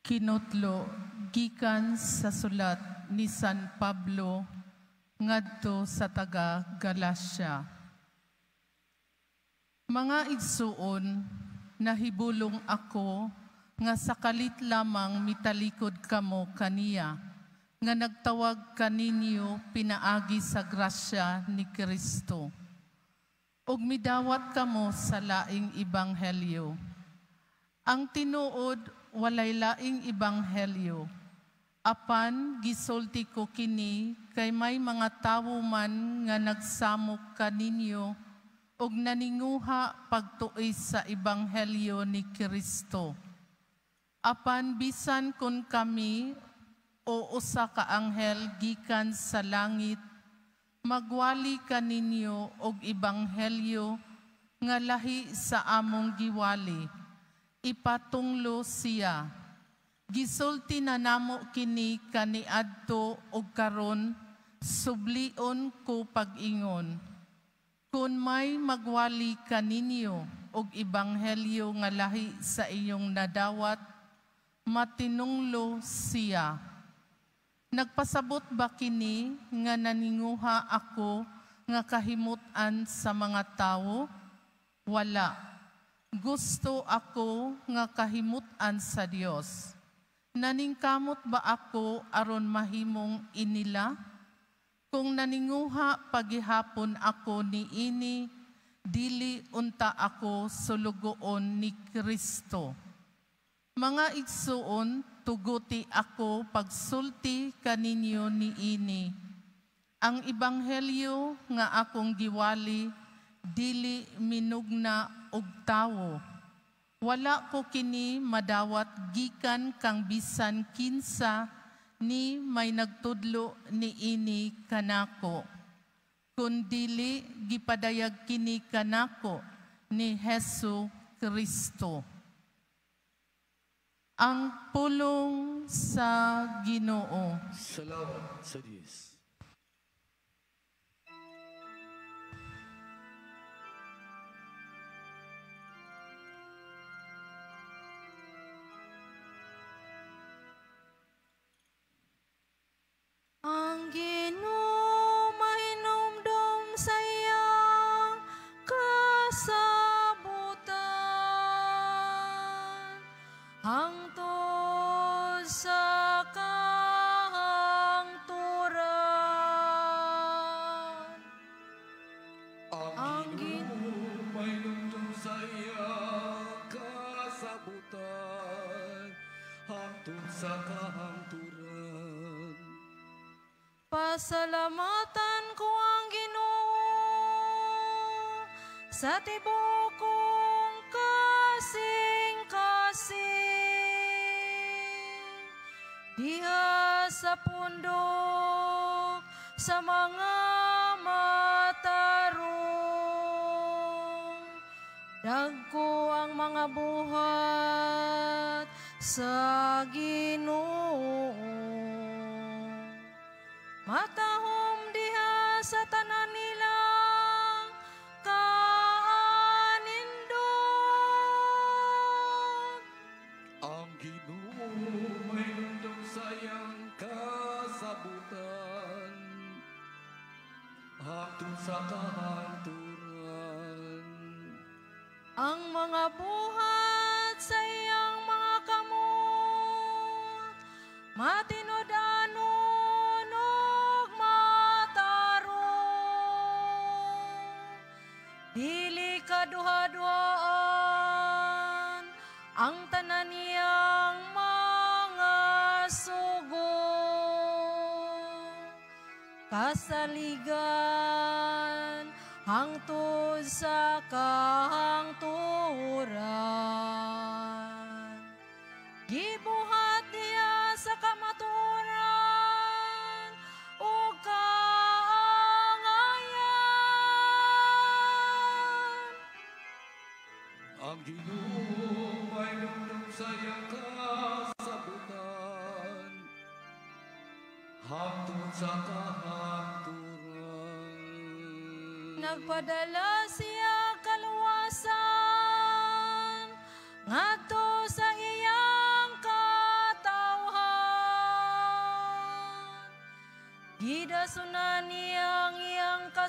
Kinutlo gikan sa sulat ni San Pablo ngadto sa taga Galacia. Mga igsuon, nahibulong ako nga sakalit lamang mitalikod kamo kaniya, nga nagtawag kaninyo pinaagi sa grasya ni Kristo. Ug midawat kamo sa laing ebanghelyo. Ang tinuod walay laing ebanghelyo. Apan gisulti ko kini kay may mga tawo man nga nagsamok kaninyo ug naninguha pagtuis sa ebanghelyo ni Kristo. Apan bisan kun kami o usa ka anghel gikan sa langit magwali kaninyo og ebanghelyo nga lahi sa among giwali, ipatunglo siya. Gisulti na namo kini kaniadto og karon, sublion ko pag-ingon. Kung may magwali kaninyo og ebanghelyo nga lahi sa iyong nadawat, matinunglo siya. Nagpasabot ba kini nga naninguha ako nga kahimut-an sa mga tawo? Wala. Gusto ako nga kahimut-an sa Dios. Naningkamot ba ako aron mahimong inila? Kung naninguha paghihapon ako niini, dili unta ako sulugoon ni Kristo. Mga igsuon, tuguti ako pagsulti kaninyo niini. Ang ebanghelyo nga akong giwali, dili minugna og tawo. Wala ko kini madawat gikan kang bisan kinsa ni may nagtudlo niini kanako. Kundili gipadayag kini kanako ni Hesu Kristo. Ang pulong sa Ginoo. Salamat sa Diyos. Ang Ginoo mahinumdum sa iyang kasabutan, hangtod sa kahangturan. Ang Ginoo mahinumdum sa iyang kasabutan, hangtod sa kahangturan. Pasalamatan ko ang Ginoo sa tibuok kong kasing-kasing, diha sa pundok sa mga matarong. Dagko ang mga buhat sa Ginoo, matahom diha sa tanan nilang kaanindog. Ang Ginoo mahinumdum sa iyang kasabutan, hangtod sa kahangturan. Ang mga buhat sa iyang mga kamot, matinodanon ug matarong. Dili kaduha-duhaan ang tanan niyang mga sugo. Kasaligan hangtod sa kahangturan. Gibuhat diya sa kamaturan o kaangayan. Ang Ginoo mahinumdum sa iyang kasabutan, hangtod sa kahangturan. Nagpadala siya kaluwasan ngadto sa iyang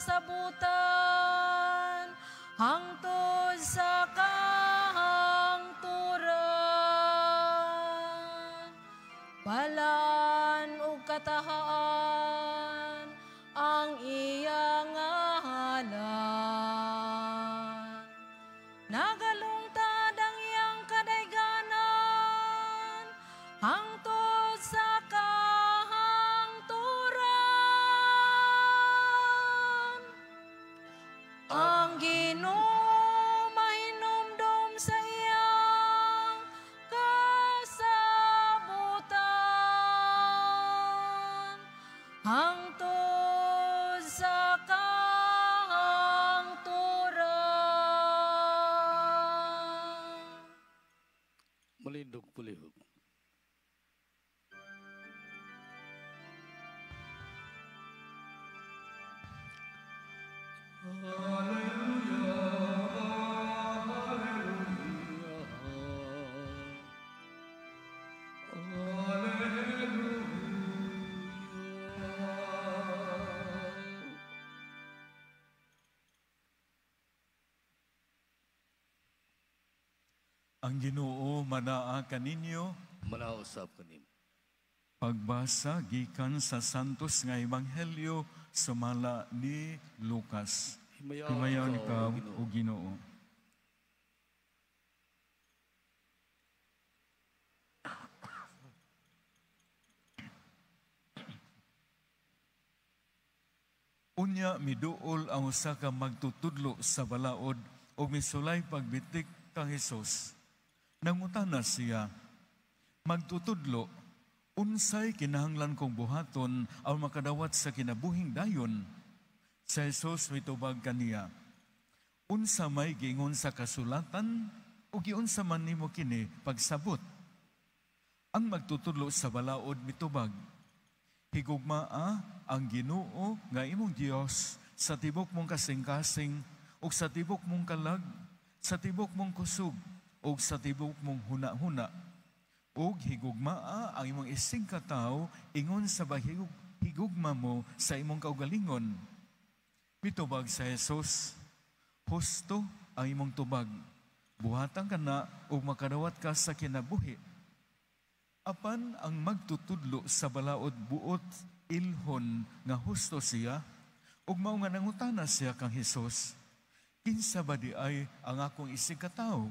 kasabutan, hangtod sa kahangturan. Balaan ug katahaan ang iyang ngalan. Nagalungtad ang iyang kadayganan, hangtod sa kahangturan. Ang Ginoo mahinumdum sa iyang kasabutan, hangtod sa kahangturan. Malindog pulihog. Ang Ginoo manaa kaninyo, Manausap kanim. pagbasa gikan sa santos nga ebanghelyo sumala ni Lucas. Himayaw ka o Ginoo. Unya miduol ang usa ka magtutudlo sa balaod o misulay pagbitik kang Hesus. Nangutana siya, magtutudlo, unsay kinahanglan kong buhaton ang makadawat sa kinabuhing dayon? Sa Hesus mitubag kaniya, unsa may giingon sa kasulatan o giunsa man nimo kini pagsabot? Ang magtutudlo sa balaod mitubag, higugmaa ang Ginoo nga imong Dios sa tibok mong kasing-kasing ug sa tibok mong kalag, sa tibok mong kusog ug sa tibok mong huna-huna. Ug higugmaa ang imong ising katawo ingon sa higugma mo sa imong kaugalingon. Mitubag sa Hesus, husto ang imong tubag. Buhatan ka na ug makadawat ka sa kinabuhi. Apan ang magtutudlo sa balaod buot ilhon nga husto siya, ug mao nga nangutana siya kang Hesus, kinsa ba di ay ang akong isig katawo?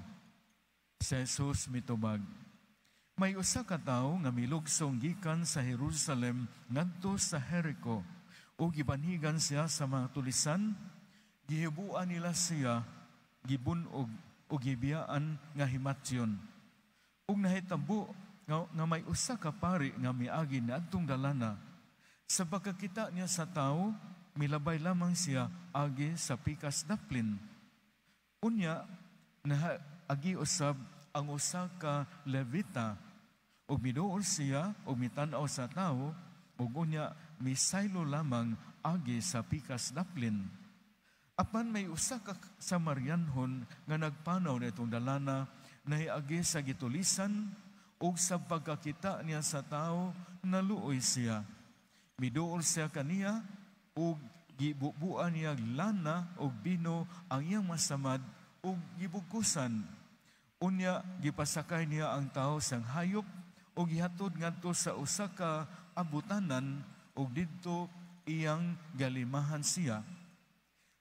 Sa Hesus mitubag, may usa ka tawo nga milugsong gikan sa Jerusalem ngadto sa Jericho, ug gibanhigan siya sa mga tulisan, gihibuan nila siya, gibunog ug gibiyaan nga himatyon. Ug nahitabo nga may usa ka pari nga miagi niadtong dalana. Sa pagkakita niya sa tao, milabay lamang siya agi sa pikas daplin. Unya, agi usab ang usa ka Levita, ug miduol siya ug mitanaw sa tao, ug unya misaylo lamang agi sa pikas daplin. Apan may usa ka Samarianhon nga nagpanaw nitong dalana, nahiagi sa gitulisan, ug sa pagkakita niya sa tao, naluoy siya. Miduol siya kaniya, ug gibubuan niya lana ug bino ang iyang masamad, ug gibukusan. Unya, gipasakay niya ang tao sang hayop, ug gihatod ngadto sa usa ka abutanan, ug didto iyang galimahan siya.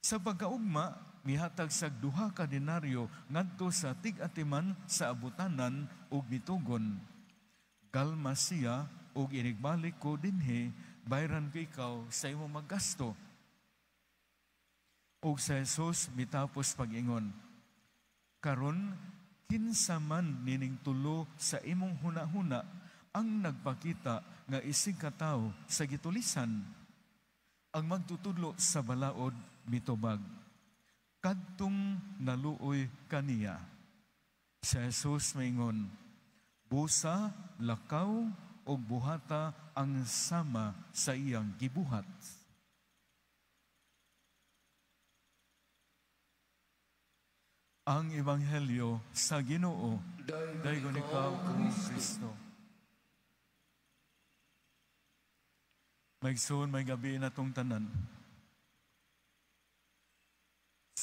Sa pagkaugma, mihatag sa 2 ka denaryo ngadto sa tig-atiman sa abutanan ug mitugon. Kalma siya ug inigbalik ko dinhi, bayran ko ikaw sa imong maggasto. Ug sa Hesus mitapos pag-ingon, karon kinsa man nining tulo sa imong huna-huna ang nagpakita nga isig katawo sa gitulisan? Ang magtutudlo sa balaod mitubag, kadtong naluoy kaniya. Sa Hesus maingon, busa, lakaw, o buhata ang sama sa iyang gibuhat. Ang Ebanghelyo sa Ginoo, daygon ikaw o Kristo. Maigsoon, may gabi na tong tanan.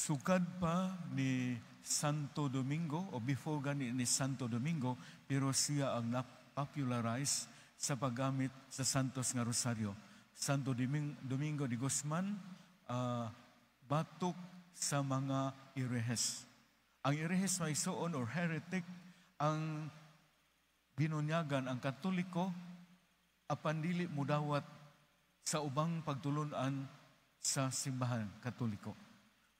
sukad pa ni Santo Domingo o before gani ni Santo Domingo, pero siya ang na-popularize sa paggamit sa Santos nga Rosaryo. Santo Domingo de Guzman, batok sa mga irehes. Ang irehes may suon or heretic ang binunyagan ang Katoliko apan dili mudawat sa ubang pagtulunan sa simbahan Katoliko.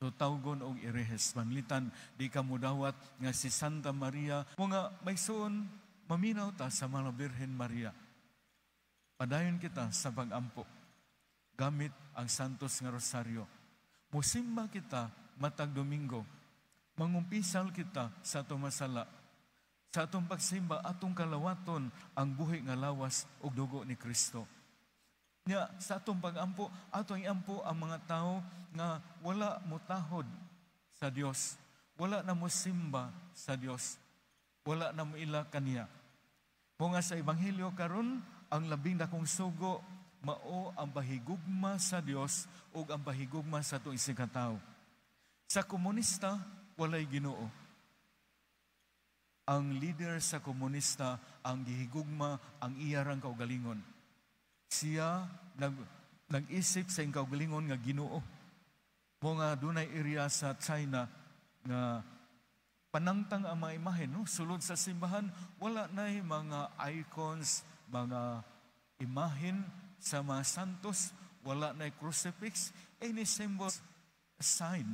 So tawgon og irehes, manlitan di ka mudawat nga si Santa Maria, mga may suon maminaw ta sa mga Birhen Maria. Padayon kita sa pag-ampo gamit ang Santos nga Rosaryo. Musimba kita matag Domingo. Mangumpisal kita sa atong masala. Sa atong pagsimba, atong kalawaton ang buhi nga lawas ug dugo ni Kristo. Nya sa atong pag-ampo, atong iampo ang mga tao nga wala mutahod sa Dios, wala na mo simba sa Dios, wala na mo ila kaniya. Kung nga sa Ebanghelyo karon, ang labing dakong sugo mao ang bahigugma sa Dios ug ang bahigugma sa atong isig katao. Sa komunista walay Ginoo. Ang leader sa komunista ang gihigugma ang iyarang kaugalingon. Siya nag-isip sa iyang kaugalingon nga Ginoo. Mga dunay area sa China nga panangtang ang mga imahen, no? Sulod sa simbahan, wala na mga icons, mga imahen sa mga santos, wala na crucifix, any symbol, sign.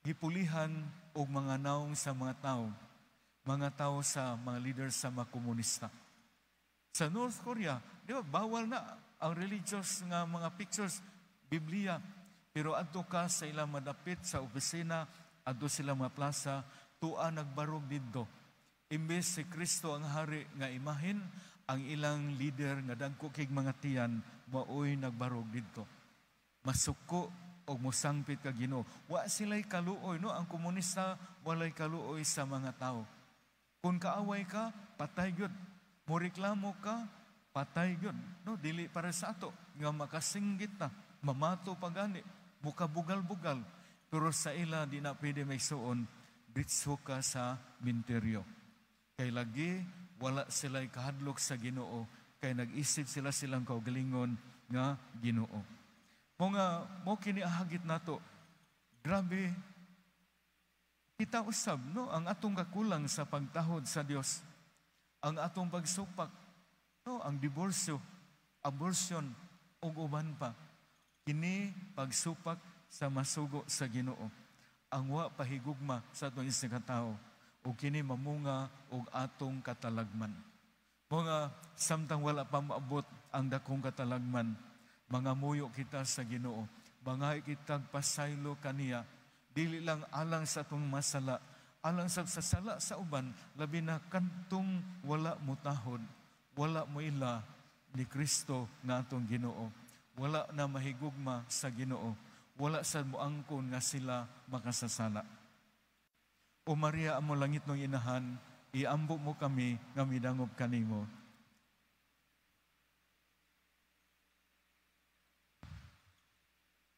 Gipulihan og mga naong sa mga tao sa mga leaders sa mga komunista. Sa North Korea, di ba, bawal na ang religious nga mga pictures, Biblia. Pero adto ka sa ilang madapit sa opisina, adto sila mga plaza, tua nagbarog didto. Imbes si Kristo ang hari nga imahin, ang ilang leader nga dagko kay mga tiyan, maoy nagbarog didto. Masuko o musangpit ka Ginoo. Wa sila'y kaluoy, no? Ang komunista walay kaluoy sa mga tao. Kung kaaway ka, patay gyud. Moreklamo ka, patay gyud. No, dili para sa ato nga makasinggit ta, mamato pagani, muka bugal-bugal. Pero sa ila di na pwede may suon, bitso ka sa minteryo. Kay lagi wala sila'y kahadlok sa Ginoo, kay nag-isip sila silang kaugalingon nga Ginoo. Mo kini ahagit nato. Grabe kita usab, no, ang atong kakulang sa pagtahod sa Dios, ang atong pagsupak, no, ang diborsyo, abortion ug uban pa. Kini pagsupak sa masugo sa Ginoo, ang wa pahigugma sa atong isig katao, ug kini mamunga og atong katalagman. Mga samtang wala pa maabot ang dakong katalagman, mga muyo kita sa Ginoo, mga kitag pasaylo kaniya, dili lang alang sa atong masala, alang sa sala sa uban, labi na kantong wala mutahod, wala mo ila ni Kristo nga atong Ginoo, wala na mahigugma sa Ginoo, wala sa moangkon nga sila makasasala. O Maria, amo langit ng inahan, iambo mo kami nga midangop kanimo.